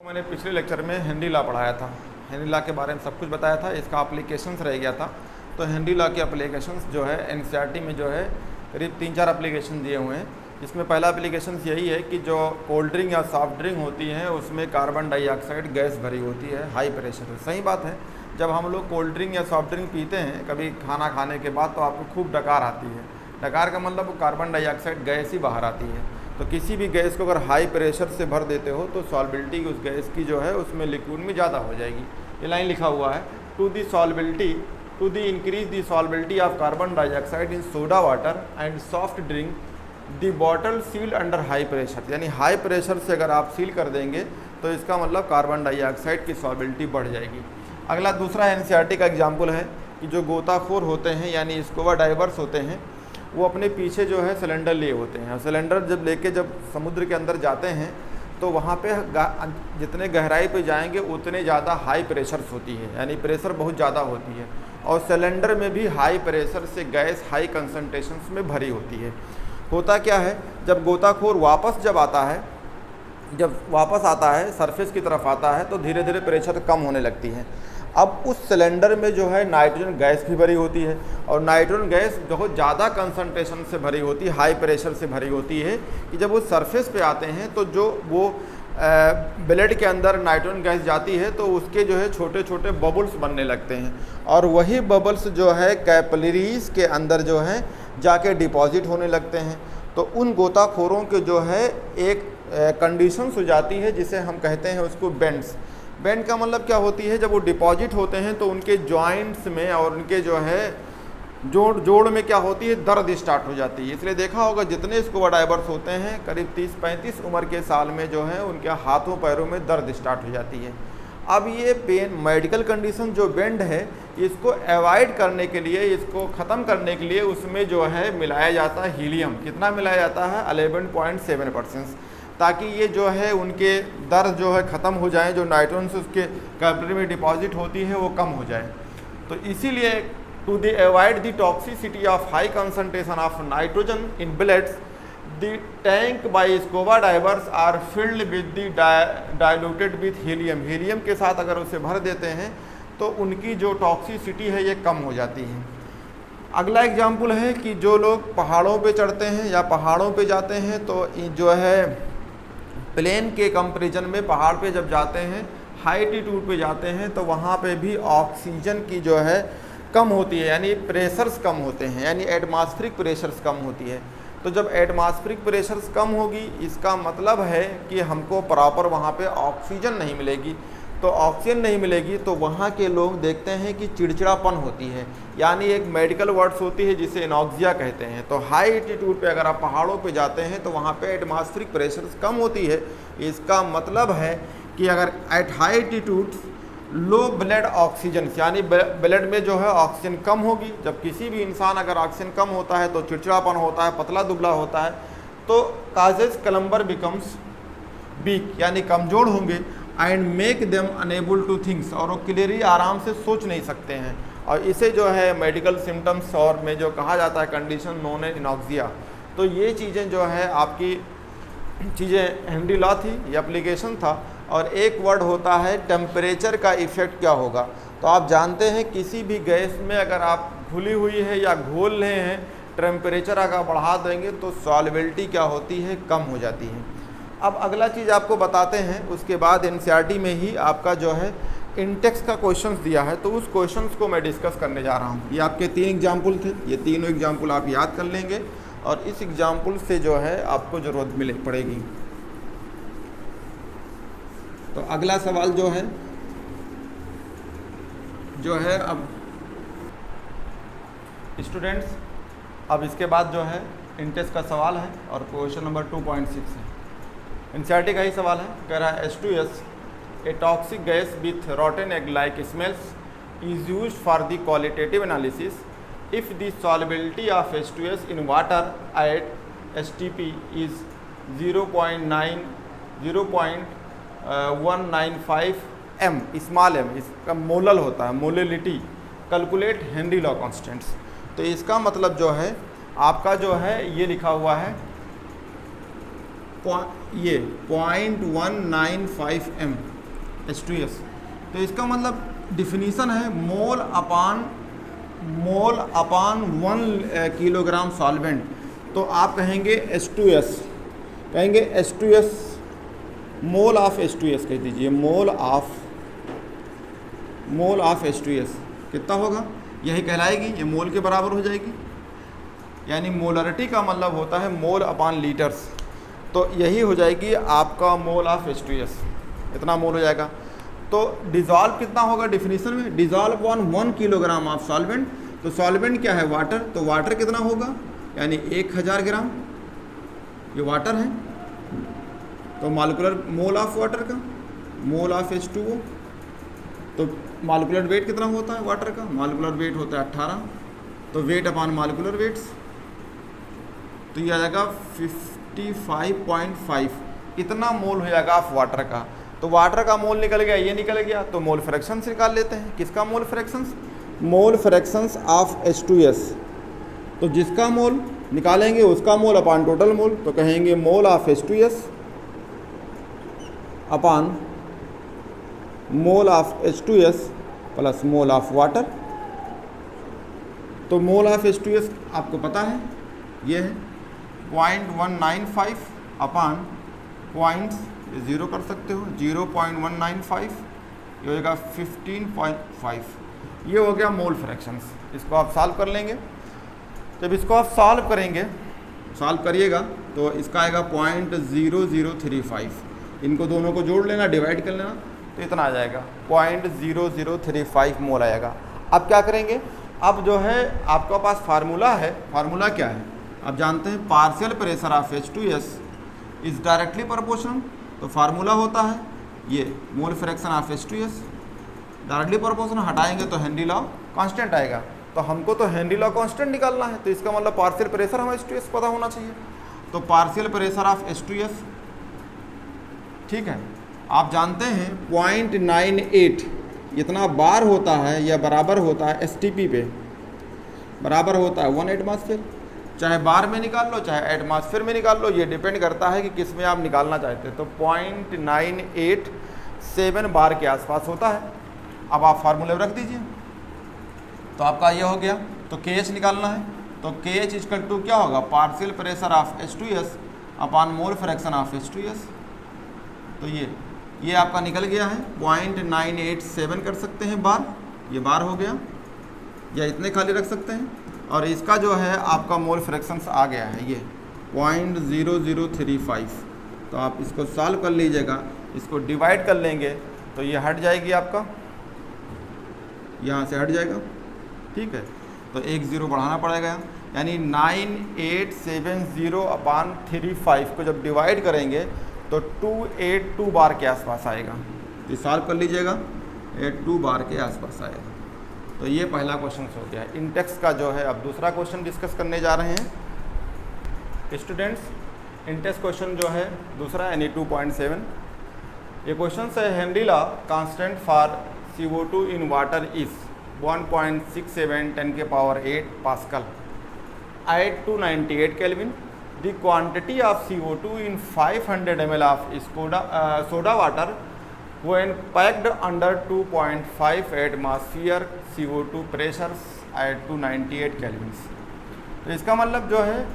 मैंने पिछले लेक्चर में हेनरी लॉ पढ़ाया था। हेनरी लॉ के बारे में सब कुछ बताया था, इसका एप्लीकेशंस रह गया था। तो हेनरी लॉ के एप्लीकेशंस जो है एनसीईआरटी में जो है करीब 3-4 एप्लीकेशन दिए हुए हैं। इसमें पहला एप्लीकेशन यही है कि जो कोल्ड ड्रिंक या सॉफ्ट ड्रिंक होती हैं उसमें कार्बन डाइऑक्साइड गैस भरी होती है हाई प्रेशर से। सही बात है, जब हम लोग कोल्ड ड्रिंक या सॉफ्ट ड्रिंक पीते हैं कभी खाना खाने के बाद तो आपको खूब डकार आती है। डकार का मतलब कार्बन डाइऑक्साइड गैस ही बाहर आती है। तो किसी भी गैस को अगर हाई प्रेशर से भर देते हो तो सॉल्बिलिटी उस गैस की जो है उसमें लिक्विड में ज़्यादा हो जाएगी। ये लाइन लिखा हुआ है, to the increase the solubility of carbon dioxide in soda water and soft drink the bottle sealed under high pressure. यानी हाई प्रेशर से अगर आप सील कर देंगे तो इसका मतलब कार्बन डाइऑक्साइड की सॉल्बिलिटी बढ़ जाएगी। अगला दूसरा एनसीईआरटी का एग्जाम्पल है कि जो गोताखोर होते हैं यानी स्कूबा डाइवर्स होते हैं वो अपने पीछे जो है सिलेंडर लिए होते हैं। सिलेंडर जब समुद्र के अंदर जाते हैं तो वहाँ पे जितने गहराई पे जाएंगे उतने ज़्यादा हाई प्रेशर्स होती है, यानी प्रेशर बहुत ज़्यादा होती है। और सिलेंडर में भी हाई प्रेशर से गैस हाई कंसनट्रेशंस में भरी होती है। होता क्या है, जब गोताखोर जब वापस आता है सरफेस की तरफ आता है तो धीरे धीरे प्रेशर कम होने लगती है। अब उस सिलेंडर में जो है नाइट्रोजन गैस भी भरी होती है और नाइट्रोजन गैस बहुत ज़्यादा कंसंट्रेशन से भरी होती है, हाई प्रेशर से भरी होती है कि जब वो सरफेस पे आते हैं तो जो वो ब्लड के अंदर नाइट्रोजन गैस जाती है तो उसके जो है छोटे छोटे बबल्स बनने लगते हैं और वही बबल्स जो है कैपिलरीज के अंदर जो है जाके डिपॉजिट होने लगते हैं। तो उन गोताखोरों के जो है एक कंडीशंस हो जाती है जिसे हम कहते हैं उसको बेंड्स। बेंड का मतलब क्या होती है, जब वो डिपॉजिट होते हैं तो उनके जॉइंट्स में और उनके जो है जोड़ में क्या होती है, दर्द स्टार्ट हो जाती है। इसलिए देखा होगा जितने स्कूबा डाइवर्स होते हैं करीब 30-35 उम्र के साल में जो है उनके हाथों पैरों में दर्द स्टार्ट हो जाती है। अब ये पेन मेडिकल कंडीशन जो बेंड है इसको अवॉइड करने के लिए, इसको ख़त्म करने के लिए उसमें जो है मिलाया जाता है हीलियम। कितना मिलाया जाता है, 11.7%, ताकि ये जो है उनके दर्द जो है ख़त्म हो जाए, जो नाइट्रोजन से उसके कैपिलरी में डिपॉजिट होती है वो कम हो जाए। तो इसीलिए to the avoid the toxicity of high concentration of nitrogen in bloods the tank by scuba divers are filled with the diluted with helium. Helium के साथ अगर उसे भर देते हैं तो उनकी जो टॉक्सिसिटी है ये कम हो जाती है। अगला एग्जाम्पल है कि जो लोग पहाड़ों पे चढ़ते हैं या पहाड़ों पे जाते हैं तो जो है प्लेन के कंपैरिजन में पहाड़ पे जब जाते हैं हाई एल्टीट्यूड पे जाते हैं तो वहाँ पे भी ऑक्सीजन की जो है कम होती है, यानी प्रेशर्स कम होते हैं, यानी एटमॉस्फेरिक प्रेशर्स कम होती है। तो जब एटमॉस्फेरिक प्रेशर्स कम होगी इसका मतलब है कि हमको प्रॉपर वहाँ पे ऑक्सीजन नहीं मिलेगी। तो ऑक्सीजन नहीं मिलेगी तो वहाँ के लोग देखते हैं कि चिड़चिड़ापन होती है, यानी एक मेडिकल वर्ड्स होती है जिसे एनॉक्सिया कहते हैं। तो हाई एल्टीट्यूड पे अगर आप पहाड़ों पे जाते हैं तो वहाँ पे एटमॉस्फेरिक प्रेशर कम होती है। इसका मतलब है कि अगर at high altitude low blood oxygen, यानी ब्लड में जो है ऑक्सीजन कम होगी। जब किसी भी इंसान अगर ऑक्सीजन कम होता है तो चिड़चिड़ापन होता है, पतला दुबला होता है, तो काजेस क्लम्बर बिकम्स वीक, यानी कमज़ोर होंगे and make them enable to thinks, और वो क्लियरली आराम से सोच नहीं सकते हैं। और इसे जो है मेडिकल सिम्टम्स और में जो कहा जाता है कंडीशन नोन है एनॉक्सिया। तो ये चीज़ें जो है आपकी चीज़ें हेनरी लॉ थी, ये एप्लीकेशन था। और एक वर्ड होता है टेम्परेचर का इफ़ेक्ट क्या होगा। तो आप जानते हैं किसी भी गैस में अगर आप घुली हुई है या घोल रहे हैं, टेम्परेचर अगर बढ़ा देंगे तो सॉल्बिलिटी क्या होती है, कम हो जाती है। अब अगला चीज़ आपको बताते हैं, उसके बाद एनसीईआरटी में ही आपका जो है इंटेक्स का क्वेश्चंस दिया है तो उस क्वेश्चंस को मैं डिस्कस करने जा रहा हूँ। ये आपके 3 एग्जाम्पल थे, ये तीनों एग्जाम्पल आप याद कर लेंगे और इस एग्जाम्पल से जो है आपको ज़रूरत पड़ेगी। तो अगला सवाल जो है अब स्टूडेंट्स, अब इसके बाद जो है इंटेक्स का सवाल है और क्वेश्चन नंबर 2.6 है। एनसीईआरटी का ही सवाल है, कह रहा है H2S a toxic gas with रॉटन egg like smells is used for the qualitative analysis if the solubility of H2S in water at STP is 0.195 m, small m, इसका मोलल होता है, molality. Calculate Henry law constants. तो इसका मतलब जो है आपका जो है ये लिखा हुआ है ये 0.195 m H2S। तो इसका मतलब डिफिनीसन है मोल अपान 1 किलोग्राम सॉल्वेंट। तो आप कहेंगे H2S, मोल ऑफ H2S कह दीजिए, मोल ऑफ H2S कितना होगा, यही कहलाएगी, ये मोल के बराबर हो जाएगी। यानी मोलरिटी का मतलब होता है मोल अपान लीटर्स, तो यही हो जाएगी आपका मोल ऑफ H2S, इतना मोल हो जाएगा। तो डिज़ोल्व कितना होगा डिफिनीशन में, dissolve on 1 kilogram of solvent. तो सॉल्वेंट क्या है, वाटर, तो वाटर कितना होगा, यानी 1000 ग्राम, ये वाटर है। तो मॉलिक्यूलर मोल ऑफ वाटर का, मोल ऑफ H2O। तो मॉलिक्यूलर वेट कितना होता है वाटर का, मॉलिक्यूलर वेट होता है 18, तो वेट अपान मॉलिक्यूलर वेट्स, तो ये आ जाएगा 55.5, इतना मोल हो जाएगा ऑफ वाटर का। तो वाटर का मोल निकल गया, ये निकल गया, तो मोल फ्रैक्शंस निकाल लेते हैं। किसका mole fractions, mole fractions of H2S। तो जिसका मोल निकालेंगे उसका मोल अपान टोटल मोल, तो कहेंगे mole of H2S upon mole of H2S plus mole of water. तो मोल ऑफ H2S आपको पता है, ये है 0.195 अपान पॉइंट्स, 0 कर सकते हो, 0.195, ये हो जाएगा 15.5, ये हो गया मोल फ्रैक्शंस। इसको आप सॉल्व कर लेंगे। जब इसको आप सॉल्व करिएगा तो इसका आएगा 0.0035, इनको दोनों को जोड़ लेना, डिवाइड कर लेना, तो इतना आ जाएगा 0.0035 मोल आएगा। अब क्या करेंगे, अब जो है आपका पास फार्मूला है, फार्मूला क्या है आप जानते हैं, partial pressure of H2S is directly proportional. तो फार्मूला होता है ये मोल fraction of H2S, directly proportional, हटाएंगे तो हेनरी लॉ कांस्टेंट आएगा। तो हमको तो हेनरी लॉ कांस्टेंट निकालना है, तो इसका मतलब पार्शियल प्रेशर हमें H2S पता होना चाहिए। तो पार्शियल प्रेशर ऑफ H2S, ठीक है, आप जानते हैं 0.98 इतना बार होता है या बराबर होता है STP पे, बराबर होता है 1 एटमॉस्फेयर। चाहे बार में निकाल लो चाहे एटमॉस्फेयर में निकाल लो, ये डिपेंड करता है कि किस में आप निकालना चाहते हैं। तो 0.987 बार के आसपास होता है। अब आप फार्मूले रख दीजिए, तो आपका ये हो गया। तो KH निकालना है, तो KH इक्वल टू क्या होगा, partial pressure of H2S upon mole fraction of H2S। तो ये आपका निकल गया है 0.987 कर सकते हैं बार, ये बार हो गया, या इतने खाली रख सकते हैं। और इसका जो है आपका मोल फ्रैक्शंस आ गया है ये 0.0035। तो आप इसको सॉल्व कर लीजिएगा, इसको डिवाइड कर लेंगे तो ये हट जाएगी, आपका यहाँ से हट जाएगा, ठीक है। तो 1 0 बढ़ाना पड़ेगा, यानी 9870 अपान 35 को जब डिवाइड करेंगे तो 282 बार के आसपास आएगा। ये सॉल्व कर लीजिएगा, 82 बार के आसपास आएगा। तो ये पहला क्वेश्चन हो गया इंटेक्स का जो है। अब दूसरा क्वेश्चन डिस्कस करने जा रहे हैं स्टूडेंट्स। इंटेक्स क्वेश्चन जो है दूसरा यानी 2.7, ये क्वेश्चन है Henry law constant for CO2 in water is 1.67 10⁸ pascal at 298 Kelvin. The quantity of CO2 in 500 ml of soda water when packed under 2.5 atmosphere CO2 pressures at 298 Kelvin. तो इसका मतलब जो है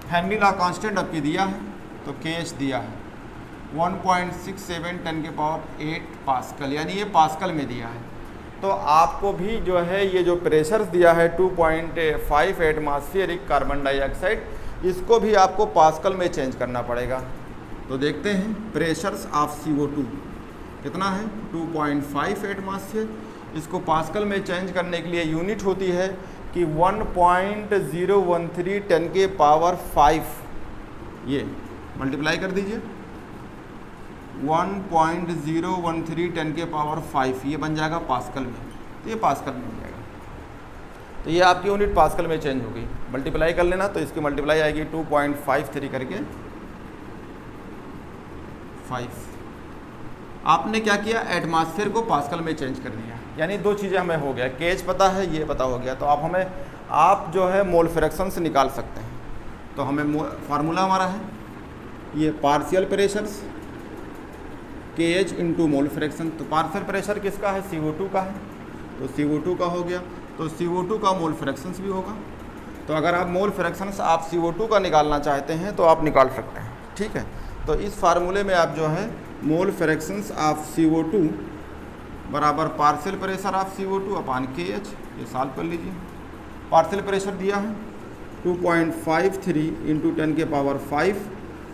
हेनरी लॉ कांस्टेंट आपकी दिया है, तो KH दिया है 1.67 10⁸ पास्कल, यानी ये पास्कल में दिया है। तो आपको भी जो है ये जो प्रेशर्स दिया है 2.5 एटमॉस्फेरिक कार्बन डाइऑक्साइड, इसको भी आपको पास्कल में चेंज करना पड़ेगा। तो देखते हैं प्रेशर्स ऑफ CO2 कितना है 2.5 एटमॉस्फेयर। इसको पास्कल में चेंज करने के लिए यूनिट होती है कि 1.013 10⁵, ये मल्टीप्लाई कर दीजिए 1.013 10⁵, ये बन जाएगा पास्कल में। तो ये पास्कल में हो जाएगा, तो ये आपकी यूनिट पास्कल में चेंज होगी। मल्टीप्लाई कर लेना, तो इसकी मल्टीप्लाई आएगी 2.53 करके 5। आपने क्या किया, एटमॉस्फेयर को पास्कल में चेंज कर दिया, यानी दो चीज़ें हमें हो गया, केच पता है, ये पता हो गया। तो आप जो है मोल फ्रैक्शन से निकाल सकते हैं। तो हमें फार्मूला हमारा है ये partial pressures KH into mole fraction. तो पार्शियल प्रेशर किसका है? CO2 का है, तो CO2 का हो गया, तो CO2 का मोल फ्रैक्शंस भी होगा। तो अगर आप मोल फ्रैक्शंस आप CO2 का निकालना चाहते हैं तो आप निकाल सकते हैं, ठीक है। तो इस फार्मूले में आप जो है मोल फ्रैक्शंस ऑफ CO2 बराबर partial pressure of CO2 upon KH, ये सॉल्व कर लीजिए। पार्शियल प्रेशर दिया है 2.53 इंटू 10 के पावर 5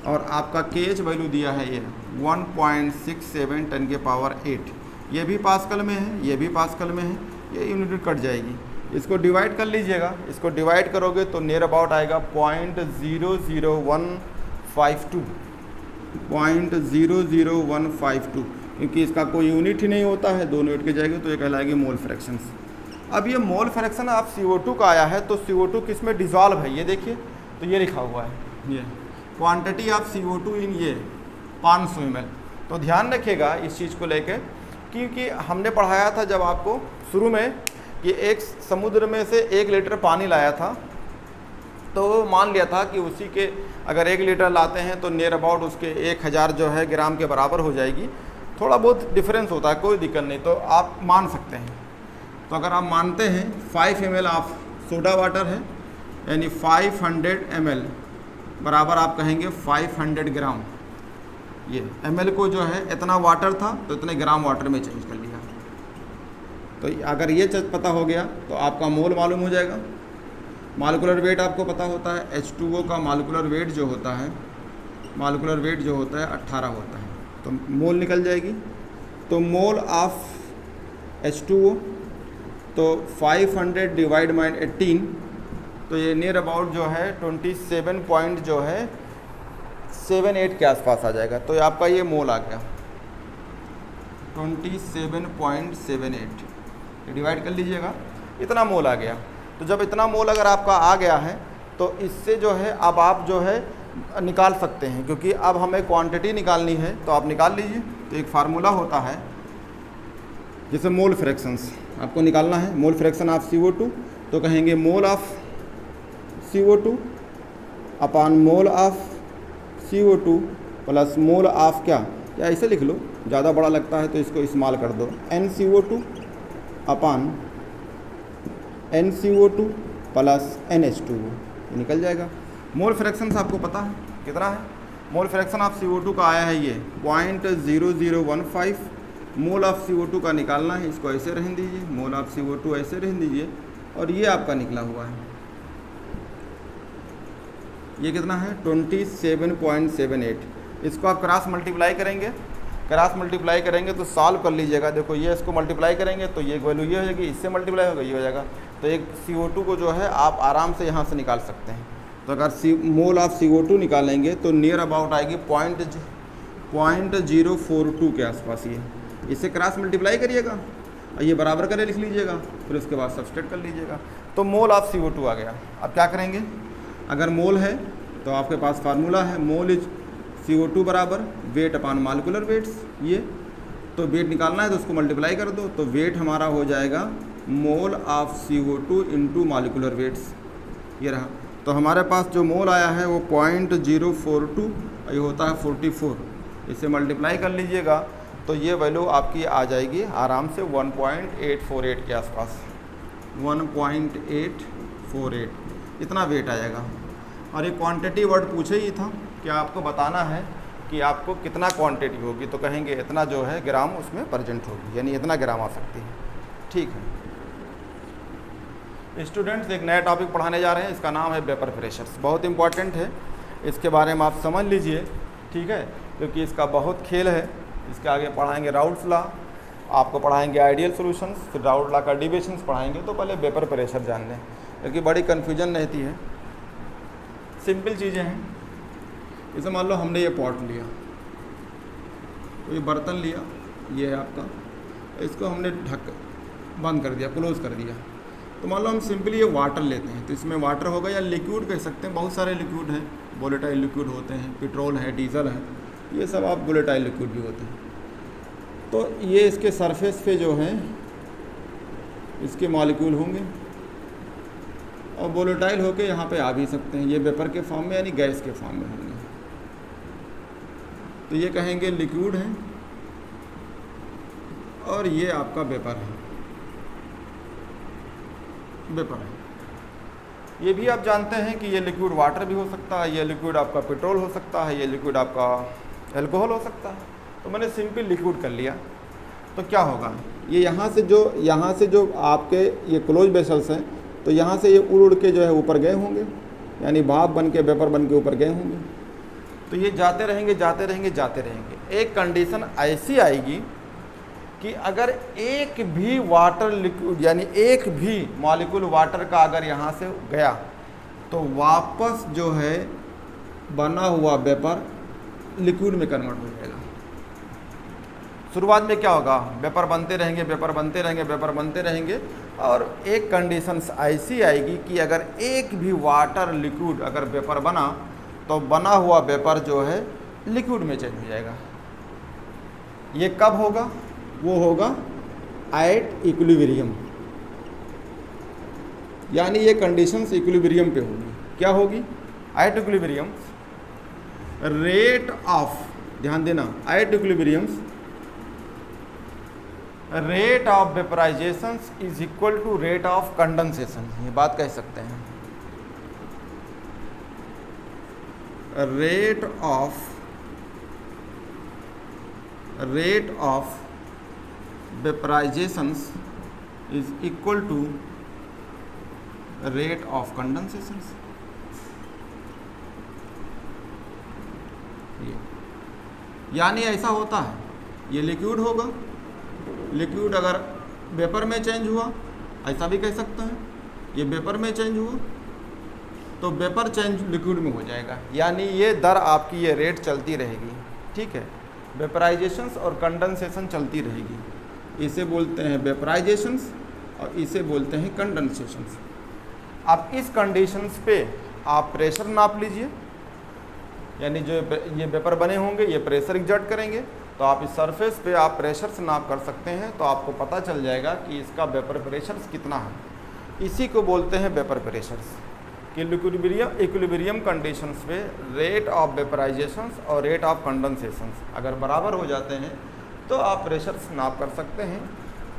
और आपका KH वैल्यू दिया है ये 1.67 10 के पावर 8। ये भी पास्कल में है, ये भी पास्कल में है, ये यूनिट कट जाएगी। इसको डिवाइड कर लीजिएगा, इसको डिवाइड करोगे तो नियर अबाउट आएगा 0.00152, क्योंकि इसका कोई यूनिट ही नहीं होता है, 2 यूनिट के जाएंगे तो ये कहलाएगी मोल फ्रैक्शंस। अब ये मोल फ्रैक्शन आप CO2 का आया है तो CO2 किस में डिज़ोल्व है ये देखिए, तो ये लिखा हुआ है, ये क्वांटिटी ऑफ CO2 इन ये 500 ml। तो ध्यान रखिएगा इस चीज़ को लेके, क्योंकि हमने पढ़ाया था जब आपको शुरू में कि एक समुद्र में से 1 लीटर पानी लाया था, तो मान लिया था कि उसी के अगर 1 लीटर लाते हैं तो नियर अबाउट उसके 1000 जो है ग्राम के बराबर हो जाएगी। थोड़ा बहुत डिफरेंस होता है, कोई दिक्कत नहीं, तो आप मान सकते हैं। तो अगर आप मानते हैं 5 ml ऑफ सोडा वाटर है, यानी 500 ml बराबर आप कहेंगे 500 ग्राम। ये ml को जो है इतना वाटर था तो इतने ग्राम वाटर में चेंज कर लिया। तो अगर ये चीज़ पता हो गया तो आपका मोल मालूम हो जाएगा। मॉलिक्यूलर वेट आपको पता होता है, H2O का मॉलिक्यूलर वेट जो होता है, 18 होता है, तो मोल निकल जाएगी। तो मोल ऑफ H2O तो 500 डिवाइड बाई 18, तो ये नियर अबाउट जो है 27 पॉइंट जो है 78 के आसपास आ जाएगा। तो आपका ये मोल आ गया 27.78, डिवाइड कर लीजिएगा, इतना मोल आ गया। तो जब इतना मोल अगर आपका आ गया है तो इससे जो है अब आप जो है निकाल सकते हैं, क्योंकि अब हमें क्वांटिटी निकालनी है तो आप निकाल लीजिए। तो एक फार्मूला होता है जैसे मोल फ्रैक्शंस आपको निकालना है, मोल फ्रैक्शन ऑफ CO2, तो कहेंगे मोल of CO2 upon mole of CO2 plus mole of क्या, या ऐसे लिख लो, ज़्यादा बड़ा लगता है तो इसको इस्तेमाल कर दो, NCO2 अपान NCO2 प्लस NH2O, ये निकल जाएगा। मोल फ्रैक्शंस आपको पता है कितना है, मोल फ्रैक्शन ऑफ CO2 का आया है ये 0.0015। मोल ऑफ CO2 का निकालना है, इसको ऐसे रहने दीजिए, मोल ऑफ CO2 ऐसे रहने दीजिए, और ये आपका निकला हुआ है, ये कितना है 27.78। इसको आप क्रॉस मल्टीप्लाई करेंगे, क्रॉस मल्टीप्लाई करेंगे तो सॉल्व कर लीजिएगा। देखो ये इसको मल्टीप्लाई करेंगे तो ये वैल्यू ये हो जाएगी, इससे मल्टीप्लाई होगा ये हो जाएगा। तो एक CO2 को जो है आप आराम से यहाँ से निकाल सकते हैं। तो अगर मोल ऑफ CO2 निकालेंगे तो नियर अबाउट आएगी 0.042 के आसपास। ये इससे क्रॉस मल्टीप्लाई करिएगा और ये बराबर करे लिख लीजिएगा, फिर उसके बाद सब्सट्रैक्ट कर लीजिएगा, तो मोल ऑफ CO2 आ गया। अब क्या करेंगे, अगर मोल है तो आपके पास फार्मूला है, मोल इज CO2 बराबर वेट अपान मॉलिक्यूलर वेट्स। ये तो वेट निकालना है तो उसको मल्टीप्लाई कर दो, तो वेट हमारा हो जाएगा mole of CO2 into molecular weights, ये रहा। तो हमारे पास जो मोल आया है वो 0.042, ये होता है 44, इसे मल्टीप्लाई कर लीजिएगा तो ये वैल्यू आपकी आ जाएगी आराम से 1.848 के आसपास, 1.848 इतना वेट आएगा। और ये क्वांटिटी वर्ड पूछे ही था कि आपको बताना है कि आपको कितना क्वांटिटी होगी, तो कहेंगे इतना जो है ग्राम उसमें प्रेजेंट होगी, यानी इतना ग्राम आ सकती है, ठीक है। स्टूडेंट्स एक नया टॉपिक पढ़ाने जा रहे हैं, इसका नाम है वेपर प्रेशर्स। बहुत इंपॉर्टेंट है, इसके बारे में आप समझ लीजिए, ठीक है, क्योंकि इसका बहुत खेल है। इसके आगे पढ़ाएंगे राउल्ट्स लॉ, आपको पढ़ाएंगे आइडियल सॉल्यूशंस, फिर राउल्ट लॉ का डेरिवेशंस पढ़ाएंगे। तो पहले वेपर प्रेशर जान लें, क्योंकि बड़ी कन्फ्यूजन रहती है। सिंपल चीज़ें हैं, जैसे मान लो हमने ये पॉट लिया, तो ये बर्तन लिया, ये है आपका, इसको हमने ढक बंद कर दिया, क्लोज़ कर दिया। तो मान लो हम सिंपली ये वाटर लेते हैं, तो इसमें वाटर होगा या लिक्विड कह सकते हैं, बहुत सारे लिक्विड हैं, वोलेटाइल लिक्विड होते हैं, पेट्रोल है, डीजल है, ये सब आप वोलेटाइल लिक्विड भी होते हैं। तो ये इसके सरफेस पे जो हैं इसके मॉलिक्यूल होंगे और वोलेटाइल होके यहाँ पे आ भी सकते हैं, ये वेपर के फॉर्म में यानी गैस के फॉर्म में होंगे। तो ये कहेंगे लिक्विड हैं और ये आपका वेपर है, वेपर है। ये भी आप जानते हैं कि ये लिक्विड वाटर भी हो सकता है, ये लिक्विड आपका पेट्रोल हो सकता है, ये लिक्विड आपका अल्कोहल हो सकता है। तो मैंने सिंपल लिक्विड कर लिया, तो क्या होगा, ये यहाँ से जो आपके ये क्लोज वेसल्स हैं, तो यहाँ से ये उड़ के जो है ऊपर गए होंगे, यानी भाप बन के वेपर बन के ऊपर गए होंगे। तो ये जाते रहेंगे जाते रहेंगे जाते रहेंगे। एक कंडीशन ऐसी आएगी कि अगर एक भी वाटर लिक्विड यानी एक भी मॉलिक्यूल वाटर का अगर यहाँ से गया तो वापस जो है बना हुआ वेपर लिक्विड में कन्वर्ट हो जाएगा। शुरुआत में क्या होगा, वेपर बनते रहेंगे, वेपर बनते रहेंगे, वेपर बनते रहेंगे, और एक कंडीशन ऐसी आएगी कि अगर एक भी वाटर लिक्विड अगर वेपर बना तो बना हुआ वेपर जो है लिक्विड में चेंज हो जाएगा। ये कब होगा, वो होगा एट इक्विलिब्रियम, यानी ये कंडीशंस इक्विलिब्रियम पे होगी। क्या होगी, एट इक्विलिब्रियम रेट ऑफ, ध्यान देना, at equilibriums rate of vaporization is equal to rate of condensation. ये बात कह सकते हैं, rate of vaporizations is equal to rate of condensation. यानी ऐसा होता है, ये लिक्विड होगा, लिक्विड अगर वेपर में चेंज हुआ, ऐसा भी कह सकते हैं, ये वेपर में चेंज हुआ तो वेपर चेंज लिक्विड में हो जाएगा। यानी ये दर आपकी ये रेट चलती रहेगी, ठीक है, वेपराइजेशंस और कंडेंसेशन चलती रहेगी। इसे बोलते हैं वेपराइजेशंस और इसे बोलते हैं कंडेंसेशंस। अब इस कंडीशंस पे आप प्रेशर नाप लीजिए, यानी जो ये वेपर बने होंगे ये प्रेशर एग्जर्ट करेंगे, तो आप इस सरफेस पे आप प्रेशर से नाप कर सकते हैं, तो आपको पता चल जाएगा कि इसका वेपर प्रेशर कितना है। इसी को बोलते हैं वेपर प्रेशर्स कि इक्विलिब्रियम कंडीशंस पे रेट ऑफ वेपराइजेशंस और रेट ऑफ कंडेंसेशंस अगर बराबर हो जाते हैं तो आप प्रेशर्स नाप कर सकते हैं,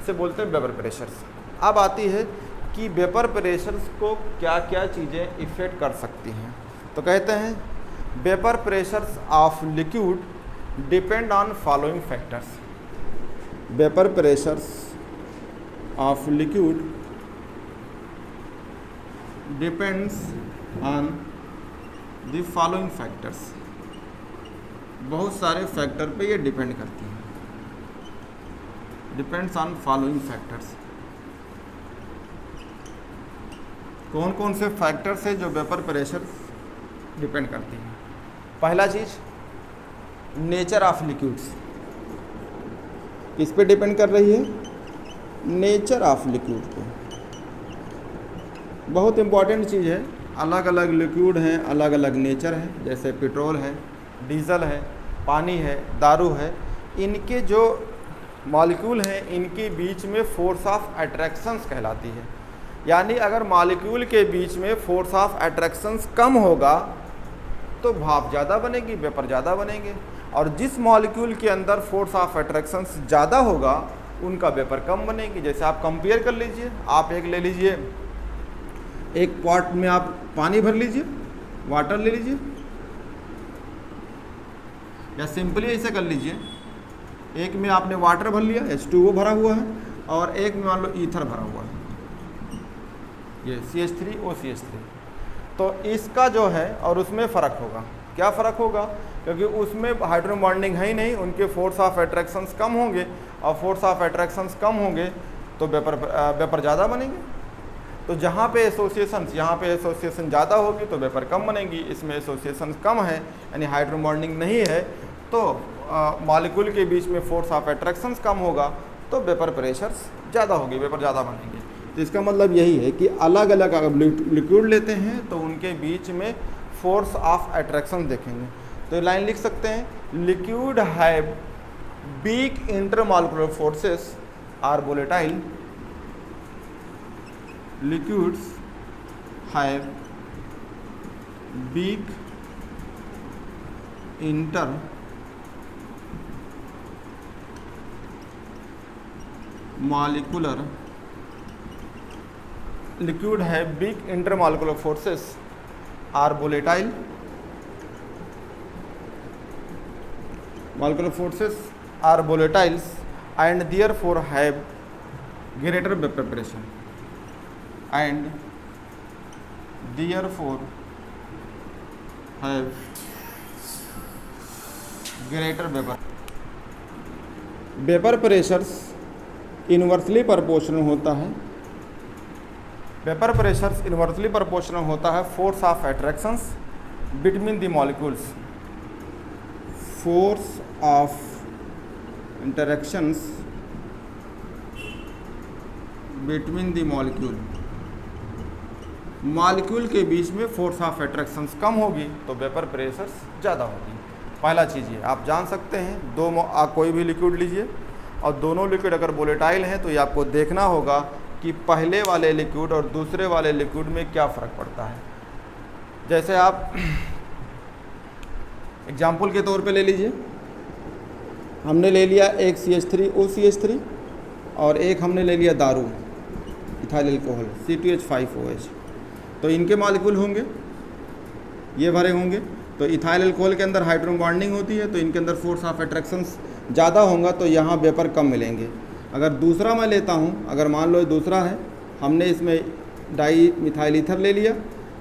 इसे बोलते हैं वेपर प्रेशर्स। अब आती है कि वेपर प्रेशर्स को क्या क्या चीज़ें इफ़ेक्ट कर सकती हैं। तो कहते हैं vapour pressures of liquid depend on following factors. Vapour pressures of liquid depends on the following factors. बहुत सारे फैक्टर पे ये डिपेंड करती हैं, डिपेंड्स ऑन फॉलोइंग फैक्टर्स। कौन कौन से फैक्टर्स है जो वेपर प्रेशर डिपेंड करती हैं। पहला चीज़ नेचर ऑफ लिक्विड्स, किस पे डिपेंड कर रही है, नेचर ऑफ लिक्विड पे। बहुत इम्पॉर्टेंट चीज़ है, अलग अलग लिक्विड हैं, अलग अलग नेचर है, जैसे पेट्रोल है, डीजल है, पानी है, दारू है, इनके जो मॉलिक्यूल हैं इनके बीच में फोर्स ऑफ अट्रैक्शंस कहलाती है। यानी अगर मॉलिक्यूल के बीच में फोर्स ऑफ अट्रैक्शंस कम होगा तो भाप ज़्यादा बनेगी, वेपर ज़्यादा बनेंगे, और जिस मॉलिक्यूल के अंदर फोर्स ऑफ अट्रैक्शंस ज़्यादा होगा उनका वेपर कम बनेगी। जैसे आप कंपेयर कर लीजिए, आप एक ले लीजिए, एक पॉट में आप पानी भर लीजिए, वाटर ले लीजिए, या सिंपली ऐसे कर लीजिए, एक में आपने वाटर भर लिया, H2O भरा हुआ है, और एक में मान लो ईथर भरा हुआ है, ये CH3OCH3। तो इसका जो है और उसमें फ़र्क होगा। क्या फ़र्क होगा, क्योंकि उसमें हाइड्रोजन बॉन्डिंग है ही नहीं, उनके फोर्स ऑफ अट्रैक्शंस कम होंगे, और फोर्स ऑफ अट्रैक्शंस कम होंगे तो वेपर ज़्यादा बनेंगे। तो जहाँ पे एसोसिएशन ज़्यादा होगी तो वेपर कम बनेगी, इसमें एसोसिएशन कम है यानी हाइड्रोजन बॉन्डिंग नहीं है, तो मॉलिक्यूल के बीच में फोर्स ऑफ अट्रैक्शंस कम होगा तो वेपर प्रेशर्स ज़्यादा होगी, वेपर ज़्यादा बनेंगे। तो इसका मतलब यही है कि अलग अलग अगर लिक्विड लेते हैं तो उनके बीच में फोर्स ऑफ अट्रैक्शन देखेंगे। तो ये लाइन लिख सकते हैं, liquid have weak intermolecular forces are volatile, liquids have weak molecular liquid है big intermolecular forces are volatile, molecular forces are volatiles and therefore have greater vapor pressure and therefore have greater vapor pressures inversely proportional होता है। Vapour pressures inversely proportional होता है force of attractions between the molecules, force of interactions between the molecule के बीच में force of attractions कम होगी तो vapour pressures ज़्यादा होगी। पहला चीज़ ये आप जान सकते हैं, कोई भी लिक्विड लीजिए और दोनों लिक्विड अगर वोलेटाइल हैं तो ये आपको देखना होगा कि पहले वाले लिक्विड और दूसरे वाले लिक्विड में क्या फ़र्क पड़ता है। जैसे आप एग्जाम्पल के तौर पे ले लीजिए, हमने ले लिया एक CH3OCH3 और एक हमने ले लिया दारू इथाइल अल्कोहल C2H5OH, तो इनके मॉलिक्यूल होंगे ये भरे होंगे, तो इथाइल अल्कोहल के अंदर हाइड्रोजन बॉन्डिंग होती है तो इनके अंदर फोर्स ऑफ अट्रैक्शंस ज़्यादा होगा तो यहाँ वेपर कम मिलेंगे। अगर दूसरा मैं लेता हूँ, अगर मान लो दूसरा है, हमने इसमें डाई मिथाइल ईथर ले लिया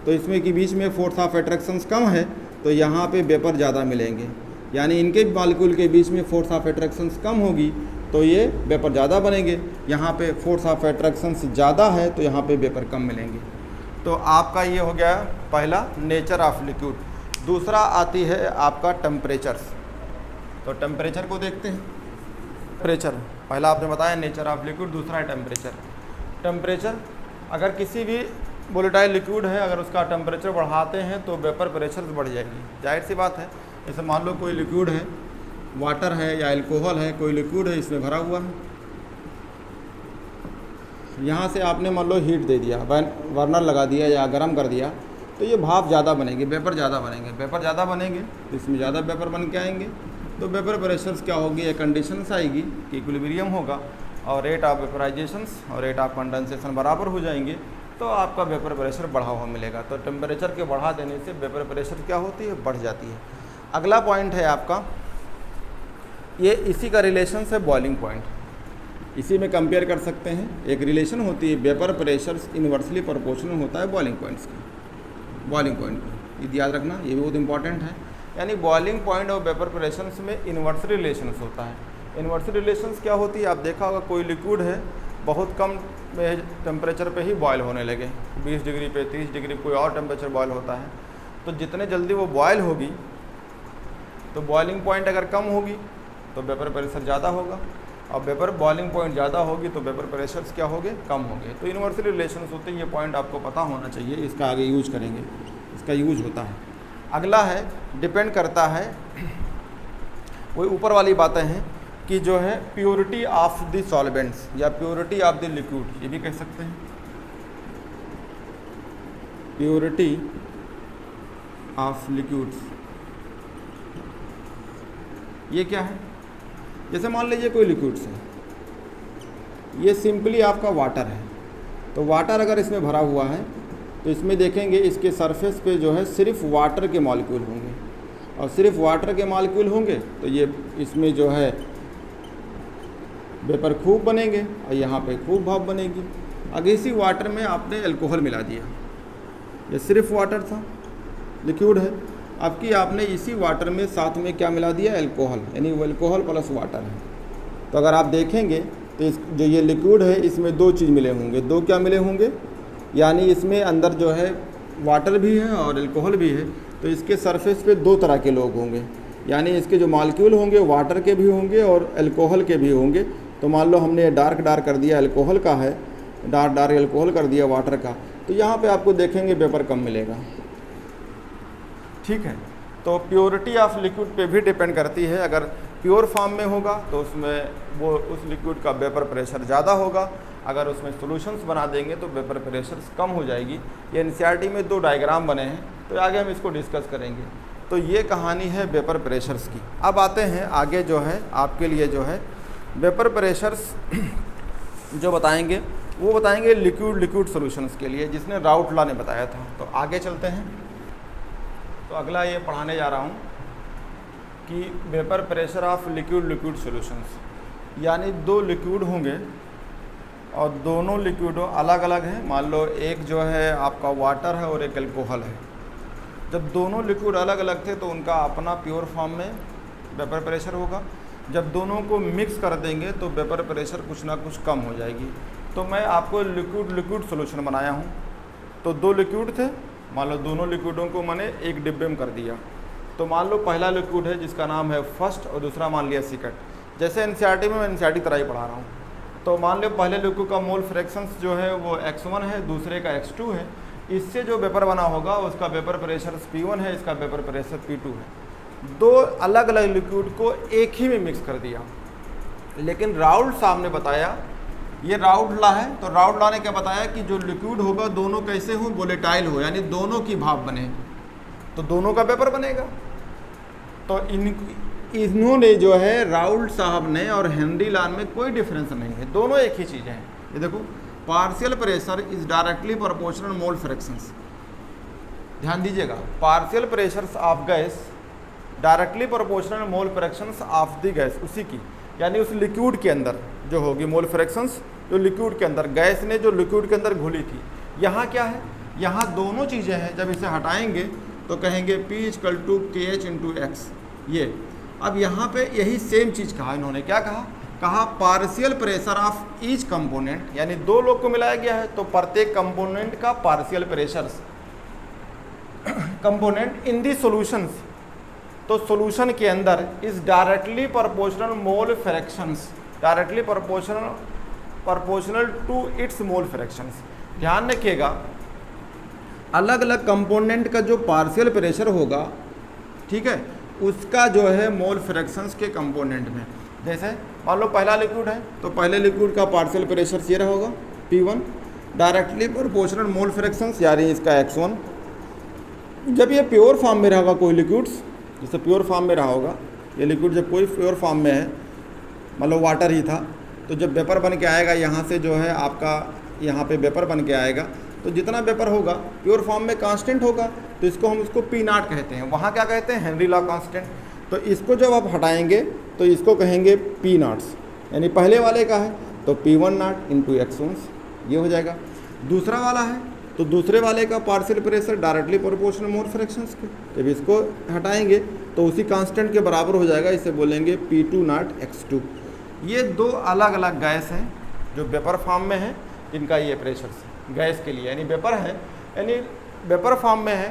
तो इसमें के बीच में फोर्स ऑफ अट्रैक्शंस कम है तो यहाँ पे वेपर ज़्यादा मिलेंगे, यानी इनके मॉलिक्यूल के बीच में फोर्स ऑफ अट्रैक्शंस कम होगी तो ये वेपर ज़्यादा बनेंगे। यहाँ पे फोर्स ऑफ अट्रैक्शंस ज़्यादा है तो यहाँ पे वेपर कम मिलेंगे। तो आपका ये हो गया पहला नेचर ऑफ लिक्विड। दूसरा आती है आपका टेम्परेचर्स। तो टेम्परेचर को देखते हैं। टेम्परेचर पहला आपने बताया नेचर ऑफ लिक्विड, दूसरा है टेम्परेचर। टेम्परेचर अगर किसी भी वोलेटाइल लिक्विड है अगर उसका टेम्परेचर बढ़ाते हैं तो वेपर प्रेशर बढ़ जाएगी, जाहिर सी बात है। जैसे मान लो कोई लिक्विड है, वाटर है या अल्कोहल है, कोई लिक्विड है इसमें भरा हुआ है, यहाँ से आपने मान लो हीट दे दिया, बर्नर लगा दिया या गर्म कर दिया तो ये भाप ज़्यादा बनेंगे, वेपर ज़्यादा बनेंगे। वेपर ज़्यादा बनेंगे तो इसमें ज़्यादा वेपर बन के आएंगे तो वेपर प्रेशर्स क्या होगी, ये कंडीशंस आएगी कि इक्विलिब्रियम होगा और रेट ऑफ वेपराइजेशंस और रेट ऑफ कंडेंसेशन बराबर हो जाएंगे तो आपका वेपर प्रेशर बढ़ा हुआ मिलेगा। तो टेम्परेचर के बढ़ा देने से वेपर प्रेशर क्या होती है, बढ़ जाती है। अगला पॉइंट है आपका, ये इसी का रिलेशन है बॉइलिंग पॉइंट, इसी में कंपेयर कर सकते हैं। एक रिलेशन होती है वेपर प्रेशर इन्वर्सली प्रोपोर्शनल होता है बॉइलिंग पॉइंट्स का, बॉइलिंग पॉइंट को ये याद रखना, ये भी बहुत इंपॉर्टेंट है। यानी बॉइलिंग पॉइंट और वेपर प्रेशर्स में इन्वर्स रिलेशंस होता है। इन्वर्स रिलेशंस क्या होती है, आप देखा होगा कोई लिक्विड है बहुत कम टेम्परेचर पे ही बॉयल होने लगे, 20 डिग्री पे 30 डिग्री कोई और टेम्परेचर बॉयल होता है, तो जितने जल्दी वो बॉयल होगी तो बॉइलिंग पॉइंट अगर कम होगी तो वेपर प्रेशर ज़्यादा होगा और वेपर बॉइलिंग पॉइंट ज़्यादा होगी तो वेपर प्रेशर्स क्या होंगे, कम होंगे। तो इन्वर्स रिलेशंस होते हैं, ये पॉइंट आपको पता होना चाहिए, इसका आगे यूज करेंगे, इसका यूज होता है। अगला है डिपेंड करता है, वही ऊपर वाली बातें हैं कि जो है प्योरिटी ऑफ द सॉल्वेंट्स या प्योरिटी ऑफ द लिक्विड, ये भी कह सकते हैं प्योरिटी ऑफ लिक्विड्स। ये क्या है, जैसे मान लीजिए कोई लिक्विड्स है, ये सिंपली आपका वाटर है, तो वाटर अगर इसमें भरा हुआ है तो इसमें देखेंगे इसके सरफेस पे जो है सिर्फ वाटर के मॉलिक्यूल होंगे और सिर्फ वाटर के मॉलिक्यूल होंगे तो ये इसमें जो है वेपर खूब बनेंगे और यहाँ पे खूब भाप बनेगी। अगर इसी वाटर में आपने अल्कोहल मिला दिया, ये सिर्फ वाटर था, लिक्विड है, आपकी आपने इसी वाटर में साथ में क्या मिला दिया, अल्कोहल, यानी वो अल्कोहल प्लस वाटर है। तो अगर आप देखेंगे तो इस जो ये लिक्विड है इसमें दो चीज़ मिले होंगे, दो क्या मिले होंगे, यानी इसमें अंदर जो है वाटर भी है और अल्कोहल भी है, तो इसके सरफेस पे दो तरह के लोग होंगे, यानी इसके जो मॉलिक्यूल होंगे वाटर के भी होंगे और अल्कोहल के भी होंगे। तो मान लो हमने डार्क कर दिया अल्कोहल का है, डार्क अल्कोहल कर दिया वाटर का, तो यहाँ पे आपको देखेंगे वेपर कम मिलेगा। ठीक है, तो प्योरिटी ऑफ लिक्विड पे भी डिपेंड करती है। अगर प्योर फॉर्म में होगा तो उसमें वो उस लिक्विड का वेपर प्रेशर ज़्यादा होगा, अगर उसमें सॉल्यूशंस बना देंगे तो वेपर प्रेशर कम हो जाएगी। ये एनसीईआरटी में दो डायग्राम बने हैं, तो आगे हम इसको डिस्कस करेंगे। तो ये कहानी है वेपर प्रेशर्स की। अब आते हैं आगे जो है आपके लिए जो है वेपर प्रेशर्स जो बताएंगे वो बताएंगे लिक्विड सॉल्यूशंस के लिए, जिसने राउट लॉ ने बताया था। तो आगे चलते हैं। तो अगला ये पढ़ाने जा रहा हूँ कि vapour pressure of liquid solutions, यानी दो लिक्विड होंगे और दोनों लिक्विड अलग अलग हैं। मान लो एक जो है आपका वाटर है और एक अल्कोहल है। जब दोनों लिक्विड अलग अलग थे तो उनका अपना प्योर फॉर्म में वेपर प्रेशर होगा। जब दोनों को मिक्स कर देंगे तो वेपर प्रेशर कुछ ना कुछ कम हो जाएगी। तो मैं आपको लिक्विड सॉल्यूशन बनाया हूँ। तो दो लिक्विड थे, मान लो दोनों लिक्विडों को मैंने एक डिब्बे में कर दिया। तो मान लो पहला लिक्विड है जिसका नाम है फर्स्ट और दूसरा मान लिया सेकंड। जैसे एनसीईआरटी में मैं एनसीईआरटी तरह ही पढ़ा रहा हूँ। तो मान लो पहले लिक्विड का मोल फ्रैक्शंस जो है वो x1 है, दूसरे का x2 है। इससे जो वेपर बना होगा उसका वेपर प्रेशर P1 है, इसका वेपर प्रेशर P2 है। दो अलग अलग लिक्विड को एक ही में मिक्स कर दिया। लेकिन राउल्ट साहब ने बताया, ये राउल्ट लॉ है, तो राउल्ट लॉ ने क्या बताया कि जो लिक्विड होगा दोनों कैसे हो, वोलेटाइल हो, यानी दोनों की भाप बने, तो दोनों का वेपर बनेगा। तो इन्होंने जो है राउल्ट साहब ने और हेनरी लॉ में कोई डिफरेंस नहीं है, दोनों एक ही चीज़ें हैं। ये देखो, partial pressure is directly proportional mole fractions. ध्यान दीजिएगा, partial pressures of gas directly proportional mole fractions of the gas, उसी की, यानी उस लिक्विड के अंदर जो होगी मोल फ्रैक्शंस, जो लिक्विड के अंदर गैस ने जो लिक्विड के अंदर घुली थी। यहाँ क्या है, यहाँ दोनों चीज़ें हैं। जब इसे हटाएंगे तो कहेंगे P = KH × X। ये अब यहाँ पे यही सेम चीज़ कहा इन्होंने। क्या कहा partial pressure of each component, यानी दो लोग को मिलाया गया है तो प्रत्येक कंपोनेंट का partial pressure component in the solutions, तो सॉल्यूशन के अंदर is directly proportional mole fractions, directly proportional to its mole fractions. ध्यान रखिएगा, अलग अलग कंपोनेंट का जो पार्शियल प्रेशर होगा, ठीक है, उसका जो है मोल फ्रैक्शंस के कंपोनेंट में। जैसे मान लो पहला लिक्विड है तो पहले लिक्विड का पार्शियल प्रेशर ये रहा होगा P1, directly proportional mole fractions, यानी इसका x1। जब ये प्योर फॉर्म में रहेगा कोई लिक्विड्स, जैसे प्योर फॉर्म में रहा होगा ये लिक्विड, जब कोई प्योर फॉर्म में है, मान लो वाटर ही था, तो जब वेपर बन के आएगा यहाँ से जो है आपका यहाँ पे वेपर बन के आएगा, तो जितना वेपर होगा प्योर फॉर्म में कांस्टेंट होगा, तो इसको हम उसको P0 कहते हैं। वहाँ क्या कहते हैं, हेनरी लॉ कांस्टेंट। तो इसको जब आप हटाएंगे तो इसको कहेंगे P0, यानी पहले वाले का है तो P10 × X1, ये हो जाएगा। दूसरा वाला है तो दूसरे वाले का partial pressure directly proportional mole fractions के, जब इसको हटाएंगे तो उसी कांस्टेंट के बराबर हो जाएगा, इसे बोलेंगे P20 X2। ये दो अलग अलग गैस हैं जो वेपर फॉर्म में है, इनका ये प्रेशर गैस के लिए, यानी वेपर है, यानी वेपर फॉर्म में है।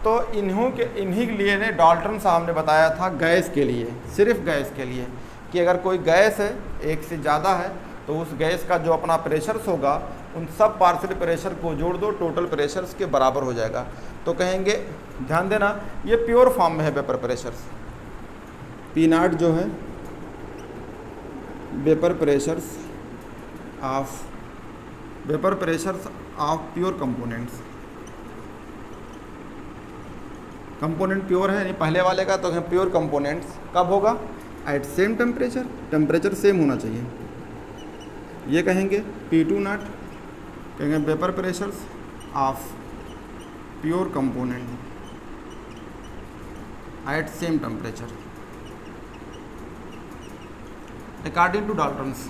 तो इन्हीं के लिए ने डाल्टन साहब ने बताया था गैस के लिए, सिर्फ गैस के लिए, कि अगर कोई गैस है एक से ज़्यादा है तो उस गैस का जो अपना प्रेशर्स होगा उन सब पार्शियल प्रेशर को जोड़ दो, टोटल प्रेशर्स के बराबर हो जाएगा। तो कहेंगे, ध्यान देना, ये प्योर फॉर्म में है वेपर प्रेशर्स। P0 जो है vapour pressures of pure components. Component pure है, यानी पहले वाले का, तो प्योर कंपोनेंट्स कब होगा, at same temperature, temperature same होना चाहिए। ये कहेंगे P20, कहेंगे vapour pressures of pure component at same temperature according to Dalton's.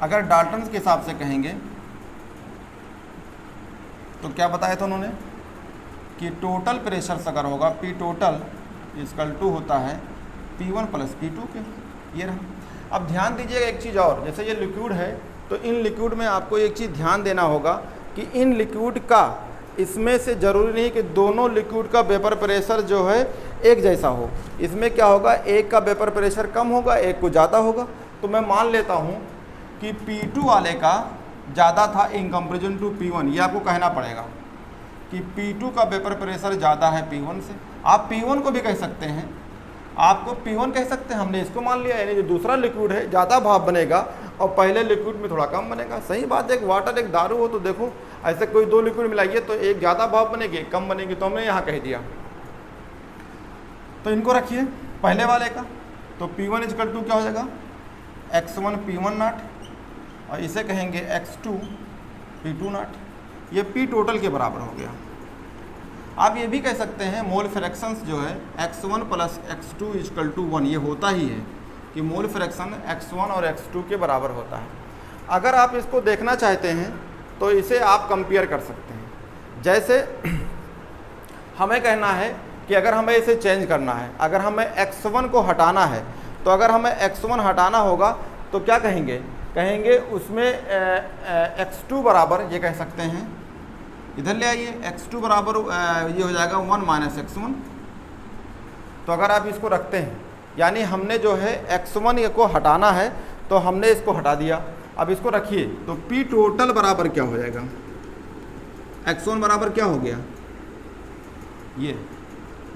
अगर डाल्टन्स के हिसाब से कहेंगे तो क्या बताया था उन्होंने कि टोटल प्रेशर अगर होगा P total = होता है P1 + P2 के, ये रहा। अब ध्यान दीजिएगा एक चीज़ और, जैसे ये लिक्विड है तो इन लिक्विड में आपको एक चीज़ ध्यान देना होगा कि इन लिक्विड का, इसमें से ज़रूरी नहीं कि दोनों लिक्विड का वेपर प्रेशर जो है एक जैसा हो। इसमें क्या होगा, एक का वेपर प्रेशर कम होगा, एक को ज़्यादा होगा। तो मैं मान लेता हूँ कि P2 वाले का ज़्यादा था इन कंपेरिजन टू P1, ये आपको कहना पड़ेगा कि P2 का वेपर प्रेशर ज़्यादा है P1 से। आप P1 को भी कह सकते हैं, आपको P1 कह सकते हैं, हमने इसको मान लिया, यानी जो दूसरा लिक्विड है ज़्यादा भाप बनेगा और पहले लिक्विड में थोड़ा कम बनेगा। सही बात है, एक वाटर एक दारू हो तो देखो ऐसे कोई दो लिक्विड मिलाइए तो एक ज़्यादा भाप बनेगी, एक कम बनेगी, तो हमने यहाँ कह दिया। तो इनको रखिए पहले वाले का, तो P1 = क्या हो जाएगा, X1 P10 और इसे कहेंगे x2 P2 नॉट। ये P टोटल के बराबर हो गया। आप ये भी कह सकते हैं मोल फ्रैक्शंस जो है x1 plus x2 equal to 1, ये होता ही है कि मोल फ्रैक्शन x1 और x2 के बराबर होता है। अगर आप इसको देखना चाहते हैं तो इसे आप कंपेयर कर सकते हैं। जैसे हमें कहना है कि अगर हमें इसे चेंज करना है, अगर हमें x1 को हटाना है, तो अगर हमें x1 हटाना होगा तो क्या कहेंगे, कहेंगे उसमें x2 बराबर, ये कह सकते हैं, इधर ले आइए, x2 बराबर ये हो जाएगा 1 माइनस x1। तो अगर आप इसको रखते हैं, यानी हमने जो है x1 को हटाना है तो हमने इसको हटा दिया। अब इसको रखिए तो P टोटल बराबर क्या हो जाएगा, x1 बराबर क्या हो गया, ये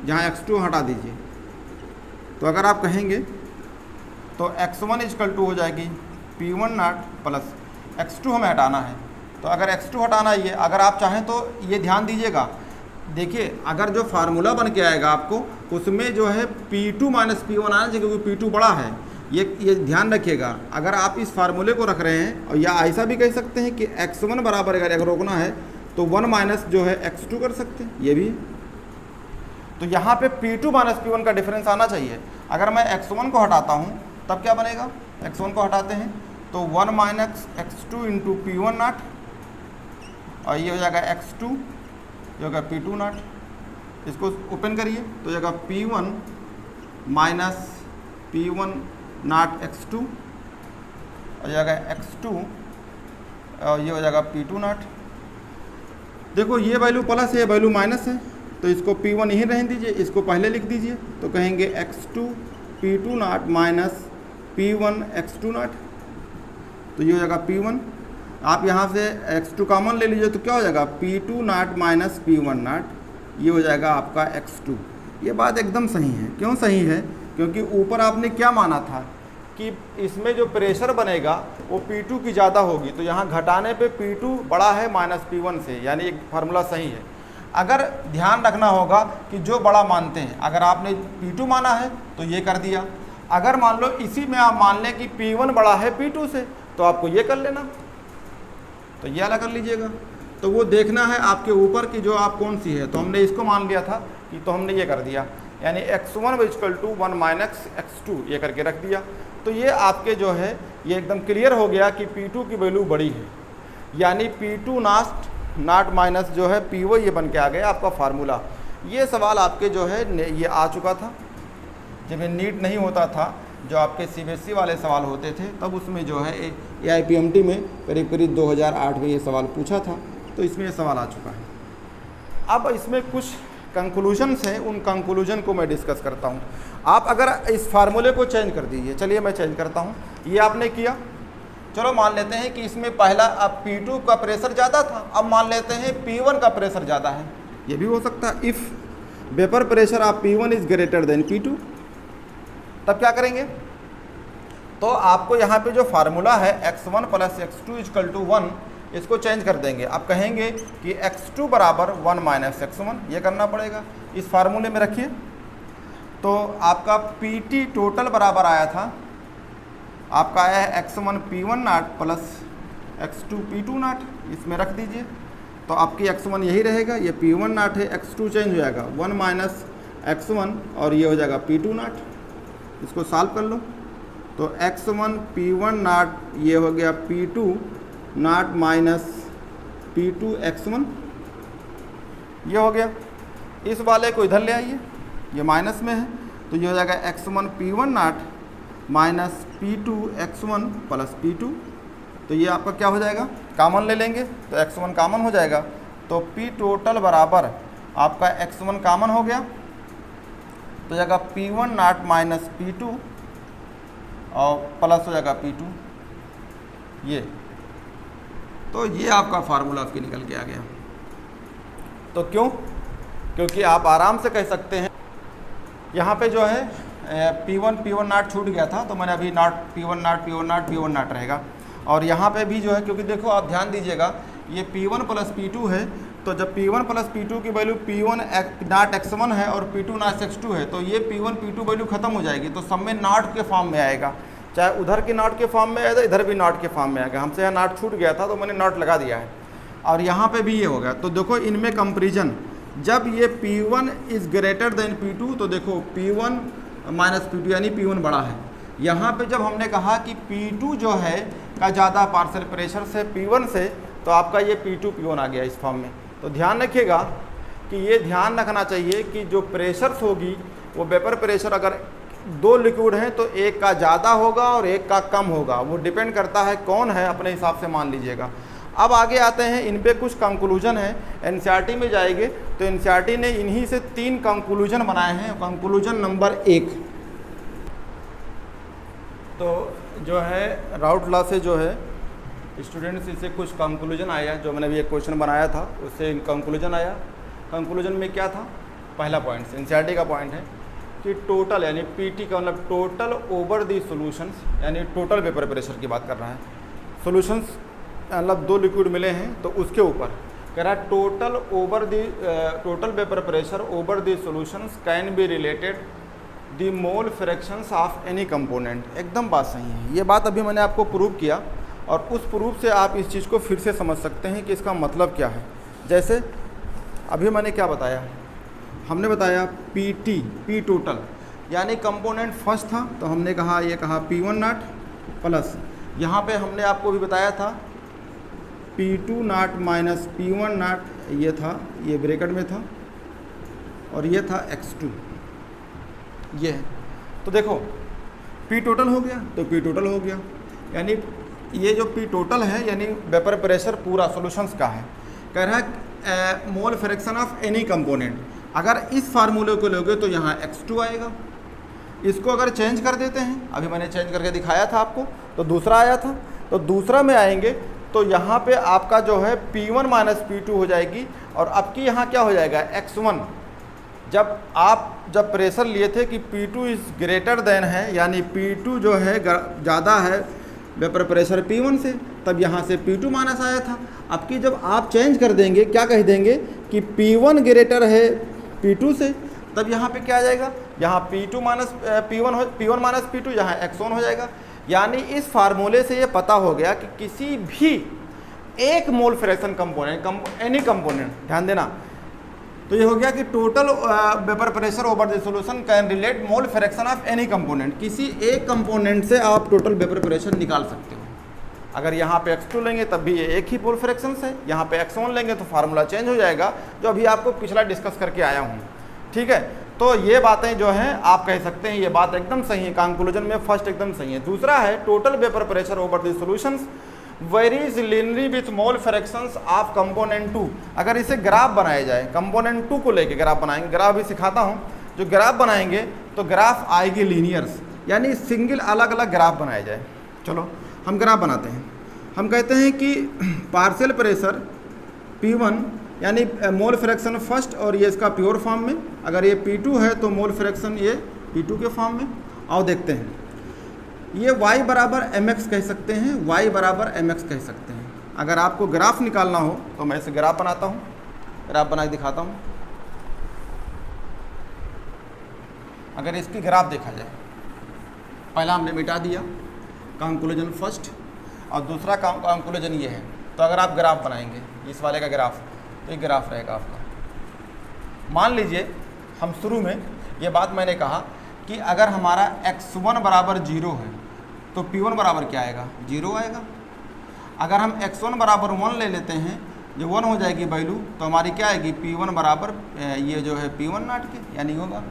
जहाँ x2 हटा दीजिए। तो अगर आप कहेंगे तो x1 इक्वल टू हो जाएगी P1 नॉट प्लस x2 हमें हटाना है। तो अगर x2 हटाना ही है, अगर आप चाहें तो ये ध्यान दीजिएगा, देखिए अगर जो फार्मूला बन के आएगा आपको उसमें जो है P2 माइनस P1 आना चाहिए, क्योंकि P2 बड़ा है। ये ध्यान रखिएगा। अगर आप इस फार्मूले को रख रहे हैं, और या ऐसा भी कह सकते हैं कि x1 बराबर अगर रोकना है तो 1 माइनस जो है x2 कर सकते हैं, ये भी। तो यहाँ पे P2 माइनस P1 का डिफरेंस आना चाहिए। अगर मैं x1 को हटाता हूँ तब क्या बनेगा, x1 को हटाते हैं तो 1 minus x2 into P1 not, और ये हो जाएगा x2, ये होगा P2 नॉट। इसको ओपन करिए तो हो जाएगा P1 minus P1 not x2, और जाएगा x2, और ये हो जाएगा P2 नॉट। देखो ये वैल्यू प्लस है, ये वैल्यू माइनस है, तो इसको P1 यहीं रहने दीजिए, इसको पहले लिख दीजिए। तो कहेंगे x2 P2 not minus P1 x2 not, तो ये हो जाएगा P1। आप यहाँ से x2 कॉमन ले लीजिए तो क्या हो जाएगा P2 not minus P1 not, ये हो जाएगा आपका x2। ये बात एकदम सही है। क्यों सही है, क्योंकि ऊपर आपने क्या माना था कि इसमें जो प्रेशर बनेगा वो P2 की ज़्यादा होगी, तो यहाँ घटाने पे P2 बड़ा है माइनस P1 से, यानी एक फार्मूला सही है। अगर ध्यान रखना होगा कि जो बड़ा मानते हैं, अगर आपने P2 माना है तो ये कर दिया। अगर मान लो इसी में आप मान लें कि P1 बड़ा है P2 से, तो आपको ये कर लेना, तो ये अलग कर लीजिएगा। तो वो देखना है आपके ऊपर कि जो आप कौन सी है। तो हमने इसको मान लिया था कि, तो हमने ये कर दिया, यानी x1 equal to 1 minus x2 ये करके रख दिया। तो ये आपके जो है ये एकदम क्लियर हो गया कि P2 की वैल्यू बड़ी है, यानी P2 नॉट माइनस जो है P1, ये बन के आ गया आपका फार्मूला। ये सवाल आपके जो है ये आ चुका था जब ये नीट नहीं होता था, जो आपके CBSE वाले सवाल होते थे, तब उसमें जो है AIPMT में करीब करीब 2008 में ये सवाल पूछा था, तो इसमें ये सवाल आ चुका है। अब इसमें कुछ कंक्लूजन्स हैं, उन कंक्लूजन को मैं डिस्कस करता हूँ। आप अगर इस फार्मूले को चेंज कर दीजिए, चलिए मैं चेंज करता हूँ। ये आपने किया, चलो मान लेते हैं कि इसमें पहला अब P2 का प्रेशर ज़्यादा था, अब मान लेते हैं P1 का प्रेशर ज़्यादा है, ये भी हो सकता है। If vapour pressure of P1 is greater than P2, तब क्या करेंगे, तो आपको यहाँ पे जो फार्मूला है x1 plus x2 equal to 1, इसको चेंज कर देंगे। आप कहेंगे कि x2 बराबर 1 माइनस x1, ये करना पड़ेगा। इस फार्मूले में रखिए तो आपका PT टोटल बराबर आया था, आपका आया है x1 P1 not plus x2 P2 not, इसमें रख दीजिए। तो आपकी x1 यही रहेगा, ये P1 नॉट है, x2 चेंज हो जाएगा 1 माइनस x1, और ये हो जाएगा P2 नॉट। इसको सॉल्व कर लो तो x1 P1 नॉट, ये हो गया P2 not minus P2 x1, ये हो गया। इस वाले को इधर ले आइए, ये माइनस में है, तो ये हो जाएगा x1 P1 not minus P2 x1 plus P2। तो ये आपका क्या हो जाएगा, कॉमन ले लेंगे तो x1 कॉमन हो जाएगा। तो P टोटल बराबर आपका x1 कॉमन हो गया, तो जाएगा P1 नॉट माइनस P2 और प्लस हो जाएगा P2, ये। तो ये आपका फार्मूला आपके निकल के आ गया। तो क्यों, क्योंकि आप आराम से कह सकते हैं, यहाँ पे जो है P1 नॉट छूट गया था, तो मैंने अभी P1 नॉट रहेगा। और यहाँ पे भी जो है, क्योंकि देखो आप ध्यान दीजिएगा, ये P1 प्लस P2 है, तो जब P1 प्लस P2 की वैल्यू P1 नॉट x1 है और P2 नॉट x2 है, तो ये P1 P2 वैल्यू खत्म हो जाएगी, तो सब में नॉट के फॉर्म में आएगा। चाहे उधर की नॉट के फॉर्म में आया था, इधर भी नॉट के फॉर्म में आ गया। हमसे यहाँ नॉट छूट गया था तो मैंने नॉट लगा दिया है, और यहाँ पे भी ये हो गया। तो देखो इनमें कंपेरिजन, जब ये P1 is greater than P2 तो देखो P1 माइनस P2 यानी P1 बड़ा है। यहाँ पे जब हमने कहा कि P2 जो है का ज़्यादा पार्शियल प्रेशर से P1 से, तो आपका ये P2 P1 आ गया इस फॉर्म में। तो ध्यान रखिएगा कि ये ध्यान रखना चाहिए कि जो प्रेशर्स होगी वो वेपर प्रेशर अगर दो लिक्विड हैं तो एक का ज़्यादा होगा और एक का कम होगा, वो डिपेंड करता है कौन है, अपने हिसाब से मान लीजिएगा। अब आगे आते हैं, इन पे कुछ कंक्लूजन है। एनसीईआरटी में जाएंगे तो एनसीईआरटी ने इन्हीं से 3 कंक्लूजन बनाए हैं। कंक्लूजन नंबर 1 तो जो है राउट लॉ से जो है स्टूडेंट्स इसे कुछ कंक्लूजन आया, जो मैंने भी एक क्वेश्चन बनाया था उससे कंक्लूजन आया। कंक्लूजन में क्या था, पहला पॉइंट एनसीईआरटी का पॉइंट है कि टोटल यानी पीटी का मतलब टोटल ओवर दी सॉल्यूशंस, यानी टोटल वेपर प्रेशर की बात कर रहा है। सॉल्यूशंस मतलब 2 लिक्विड मिले हैं तो उसके ऊपर कह रहा है total over the total vapour pressure over the solutions can be related the mole fractions of any component. एकदम बात सही है, ये बात अभी मैंने आपको प्रूव किया, और उस प्रूफ से आप इस चीज़ को फिर से समझ सकते हैं कि इसका मतलब क्या है। जैसे अभी मैंने क्या बताया, हमने बताया पी टोटल यानी कंपोनेंट फर्स्ट था तो हमने कहा ये कहा P1 नॉट प्लस, यहाँ पे हमने आपको भी बताया था P2 not minus P1 not, ये था, ये ब्रैकेट में था, और ये था x2, ये है। तो देखो P टोटल हो गया तो P टोटल हो गया, यानी ये जो P टोटल है यानी वेपर प्रेशर पूरा सॉल्यूशंस का है। कह रहा है मोल फ्रैक्शन ऑफ एनी कंपोनेंट। अगर इस फार्मूले को लोगे तो यहाँ x2 आएगा। इसको अगर चेंज कर देते हैं, अभी मैंने चेंज करके दिखाया था आपको, तो दूसरा आया था, तो दूसरा में आएंगे तो यहाँ पे आपका जो है P1 माइनस P2 हो जाएगी, और आपकी यहाँ क्या हो जाएगा x1। जब प्रेशर लिए थे कि P2 इज़ ग्रेटर देन है, यानी P2 जो है ज़्यादा है वेपर प्रेशर P1 से, तब यहाँ से P2 माइनस आया था। अब की जब आप चेंज कर देंगे, क्या कह देंगे कि P1 ग्रेटर है P2 से, तब यहाँ पे क्या आ जाएगा, यहाँ P2 minus P1 minus P2 यहाँ x1 हो जाएगा। यानी इस फार्मूले से ये पता हो गया कि किसी भी एक mole fraction component any component, ध्यान देना, तो ये हो गया कि total vapour pressure over the solution can relate mole fraction of any component. किसी एक कंपोनेंट से आप टोटल वेपर प्रेशर निकाल सकते हो। अगर यहाँ पे x2 लेंगे तब भी ये एक ही मोल फ्रैक्शन है, यहाँ पे x1 लेंगे तो फार्मूला चेंज हो जाएगा, जो अभी आपको पिछला डिस्कस करके आया हूँ। ठीक है, तो ये बातें जो हैं आप कह सकते हैं ये बात एकदम सही है, कंक्लूजन में फर्स्ट एकदम सही है। दूसरा है total vapour pressure over the solutions varies linearly with mole fractions of component 2। अगर इसे ग्राफ बनाया जाए, कंपोनेंट 2 को लेके ग्राफ बनाएंगे, ग्राफ भी सिखाता हूँ, जो ग्राफ बनाएंगे तो ग्राफ आएगी लीनियर्स, यानी सिंगल अलग अलग ग्राफ बनाया जाए। चलो हम ग्राफ बनाते हैं। हम कहते हैं कि पार्शियल प्रेशर P1 यानी मोल फ्रैक्शन फर्स्ट, और ये इसका प्योर फॉर्म में, अगर ये P2 है तो मोल फ्रैक्शन ये P2 के फॉर्म में। आओ देखते हैं, ये y बराबर mx कह सकते हैं, y बराबर mx कह सकते हैं। अगर आपको ग्राफ निकालना हो तो मैं इसे ग्राफ बनाता हूँ, ग्राफ बना के दिखाता हूँ। अगर इसकी ग्राफ देखा जाए, पहला हमने मिटा दिया कंक्लूजन फर्स्ट, और दूसरा कंक्लूजन ये है। तो अगर आप ग्राफ बनाएंगे इस वाले का ग्राफ, तो ये ग्राफ रहेगा आपका। मान लीजिए हम शुरू में ये बात मैंने कहा कि अगर हमारा x1 बराबर 0 है तो P1 बराबर क्या आएगा, 0 आएगा। अगर हम x1 बराबर 1 ले लेते हैं, जो 1 हो जाएगी वैल्यू, तो हमारी क्या आएगी P1 बराबर ये जो है P1 नॉट के, यानी होगा।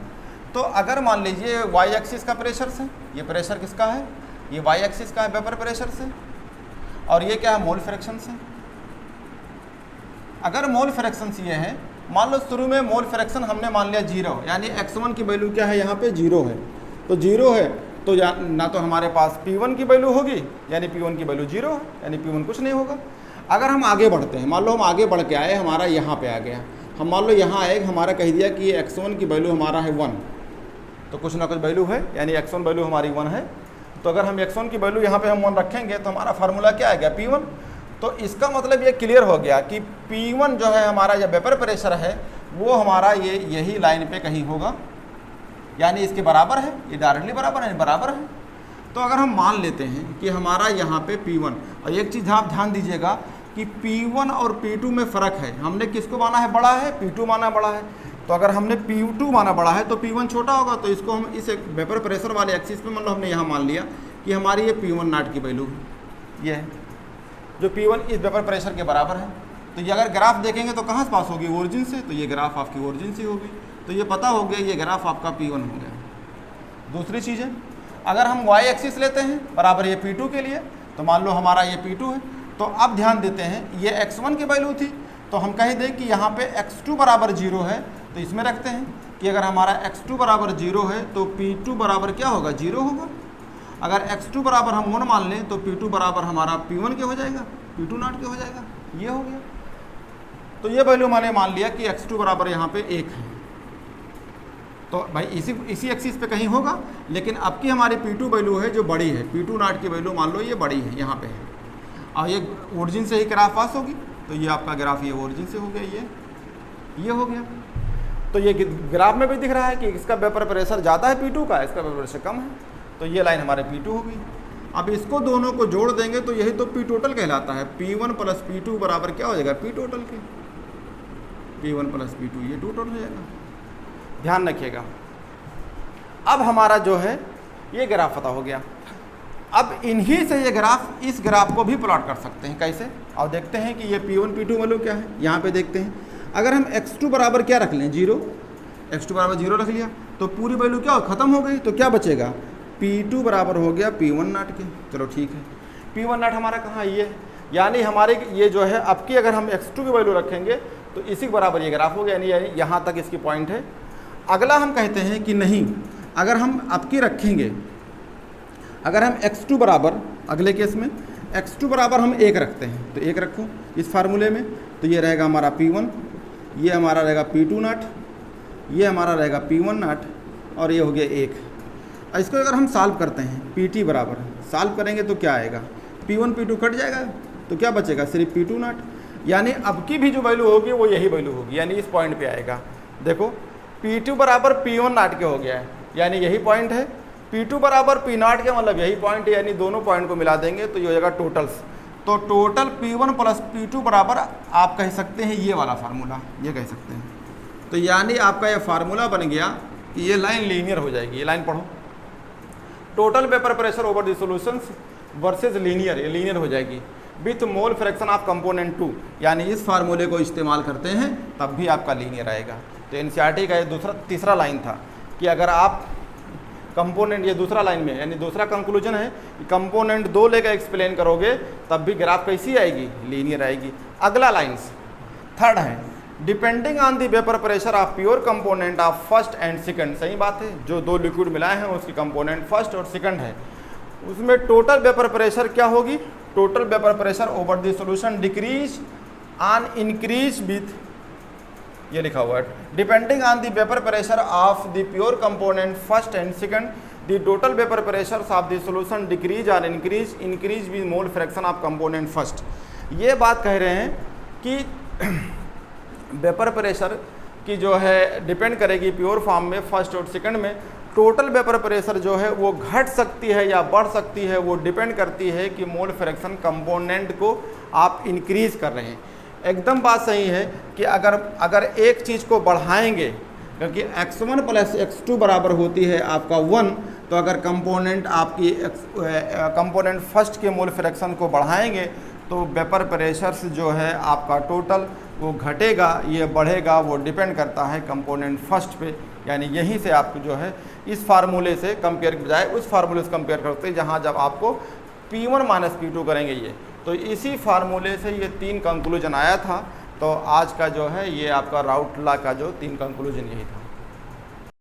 तो अगर मान लीजिए y एक्सिस का प्रेशर से, ये प्रेशर किसका है, ये y एक्सिस का है वेपर प्रेशर से, और ये क्या है मोल फ्रैक्शन से। अगर मोल फ्रैक्शन ये है, मान लो शुरू में मोल फ्रैक्शन हमने मान लिया 0, यानी x1 की वैल्यू क्या है, यहाँ पे 0 है, तो 0 है तो ना तो हमारे पास P1 की वैल्यू होगी, यानी P1 की वैल्यू 0 है, यानी P1 कुछ नहीं होगा। अगर हम आगे बढ़ते हैं, मान लो हम आगे बढ़ के आए, हमारा यहाँ पे आ गया, हम मान लो यहाँ आए, हमारा कह दिया कि ये x1 की वैल्यू हमारा है 1, तो कुछ ना कुछ वैल्यू है, यानी x1 वैल्यू हमारी 1 है। तो अगर हम x1 की वैल्यू यहाँ पे हम 1 रखेंगे तो हमारा फार्मूला क्या आ गया, P1। तो इसका मतलब ये क्लियर हो गया कि P1 जो है हमारा जो वेपर प्रेशर है वो हमारा ये यही लाइन पे कहीं होगा, यानी इसके बराबर है, ये डायरेक्टली बराबर है, बराबर है। तो अगर हम मान लेते हैं कि हमारा यहाँ पे P1, और एक चीज़ आप ध्यान दीजिएगा कि P1 और P2 में फ़र्क है। हमने किसको माना है बड़ा है? P2 माना बड़ा है। तो अगर हमने P2 माना बड़ा है तो P1 छोटा होगा। तो इसको हम इस वेपर प्रेशर वाले एक्सिस पे मतलब हमने यहाँ मान लिया कि हमारी ये P1 नॉट की वैल्यू ये है, जो P1 इस वेपर प्रेशर के बराबर है। तो ये अगर ग्राफ देखेंगे तो कहाँ से पास होगी? ओरिजिन से। तो ये ग्राफ आपकी ओरिजिन से होगी। तो ये पता हो गया, ये ग्राफ आपका P1 हो गया। दूसरी चीज़ है, अगर हम y एक्सिस लेते हैं बराबर ये P2 के लिए, तो मान लो हमारा ये P2 है। तो अब ध्यान देते हैं, ये x1 की वैल्यू थी, तो हम कह दें कि यहाँ पे x2 बराबर 0 है। तो इसमें रखते हैं कि अगर हमारा x2 बराबर 0 है तो P2 बराबर क्या होगा? 0 होगा। अगर x2 बराबर हम 1 मान लें तो P2 बराबर हमारा P1 के हो जाएगा, P2 नॉट के हो जाएगा। ये हो गया। तो ये वैल्यू मैंने मान लिया कि x2 बराबर यहाँ पे 1 है। तो भाई इसी एक्सिस पे कहीं होगा, लेकिन अब की हमारी P2 वैल्यू है जो बड़ी है, P2 नॉट की वैल्यू मान लो ये बड़ी है, यहाँ पे है, और ये ओरिजिन से ही ग्राफ पास होगी। तो ये आपका ग्राफ ये ओरिजिन से हो गया, ये हो गया। तो ये ग्राफ में भी दिख रहा है कि इसका वेपर प्रेशर ज़्यादा है P2 का, इसका वेपर प्रेशर कम है। तो ये लाइन हमारे P2 हो गई। अब इसको दोनों को जोड़ देंगे तो यही तो P टोटल कहलाता है। P1 प्लस P2 बराबर क्या हो जाएगा? P टोटल के। P1 प्लस P2 ये 2 टोटल हो जाएगा। ध्यान रखिएगा। अब हमारा जो है ये ग्राफ पता हो गया। अब इन्हीं से ये ग्राफ, इस ग्राफ को भी प्लॉट कर सकते हैं। कैसे? और देखते हैं कि ये P1 P2 वैल्यू क्या है। यहाँ पे देखते हैं, अगर हम x2 बराबर क्या रख लें? 0। x2 बराबर 0 रख लिया तो पूरी वैल्यू क्या हो? ख़त्म हो गई। तो क्या बचेगा? P2 बराबर हो गया P1 नॉट के। चलो ठीक है, P1 नॉट हमारा कहाँ? ये, यानी हमारे ये जो है अब की अगर हम x2 की वैल्यू रखेंगे तो इसी के बराबर ये ग्राफ हो गया, यानी यहाँ तक इसकी पॉइंट है। अगला हम कहते हैं कि नहीं, अगर हम अब की रखेंगे, अगर हम x2 बराबर, अगले केस में x2 बराबर हम 1 रखते हैं, तो 1 रखो इस फार्मूले में, तो ये रहेगा हमारा P1, ये हमारा रहेगा P2 नॉट, ये हमारा रहेगा P1 नॉट, और ये हो गया 1। इसको अगर हम सॉल्व करते हैं, PT बराबर सॉल्व करेंगे तो क्या आएगा? P1 P2 कट जाएगा, तो क्या बचेगा? सिर्फ P2 नॉट। यानी अब की भी जो वैल्यू होगी वो यही वैल्यू होगी, यानी इस पॉइंट पे आएगा। देखो P2 बराबर P1 नॉट के हो गया है, यानी यही पॉइंट है। P2 बराबर P नॉट के मतलब यही पॉइंट है, यानी दोनों पॉइंट को मिला देंगे तो ये हो जाएगा टोटल्स। तो टोटल P1 प्लस P2 बराबर आप कह सकते हैं ये वाला फार्मूला, ये कह सकते हैं। तो यानी आपका ये फार्मूला बन गया कि ये लाइन लीनियर हो जाएगी। ये लाइन पढ़ो, total vapour pressure over the solutions versus linear, ये लीनियर हो जाएगी with mole fraction of component 2। यानी इस फार्मूले को इस्तेमाल करते हैं तब भी आपका लीनियर आएगा। तो एनसीईआरटी का ये तीसरा लाइन था कि अगर आप कंपोनेंट, ये दूसरा लाइन में, यानी दूसरा कंक्लूजन है कि कंपोनेंट 2 लेकर एक्सप्लेन करोगे तब भी ग्राफ कैसी आएगी? लीनियर आएगी। अगला लाइन्स थर्ड है, depending on the vapour pressure of pure component of first and second. सही बात है, जो 2 लिक्विड मिलाए हैं उसकी कंपोनेंट फर्स्ट और सेकंड है, उसमें टोटल वेपर प्रेशर क्या होगी? Total vapour pressure over the solution decrease on increase with, ये लिखा हुआ है, depending on the vapour pressure of the pure component first and second the total vapour pressure of the solution decrease और increase with mole fraction of component first. ये बात कह रहे हैं कि वेपर प्रेशर की जो है डिपेंड करेगी प्योर फॉर्म में फर्स्ट और सेकंड में। टोटल वेपर प्रेशर जो है वो घट सकती है या बढ़ सकती है, वो डिपेंड करती है कि मोल फ्रैक्शन कंपोनेंट को आप इंक्रीज कर रहे हैं। एकदम बात सही है कि अगर एक चीज़ को बढ़ाएंगे, क्योंकि x1 प्लस x2 बराबर होती है आपका 1, तो अगर कंपोनेंट आपकी कंपोनेंट फर्स्ट के मोल फ्रैक्शन को बढ़ाएंगे तो वेपर प्रेशर से जो है आपका टोटल वो घटेगा, ये बढ़ेगा, वो डिपेंड करता है कंपोनेंट फर्स्ट पे। यानी यहीं से आपको जो है इस फार्मूले से कंपेयर की बजाय उस फार्मूले से कंपेयर करते हैं जहाँ जब आपको P1 माइनस P2 करेंगे ये, तो इसी फार्मूले से ये 3 कंक्लूजन आया था। तो आज का जो है ये आपका राउट लॉ का जो 3 कंक्लूजन यही था।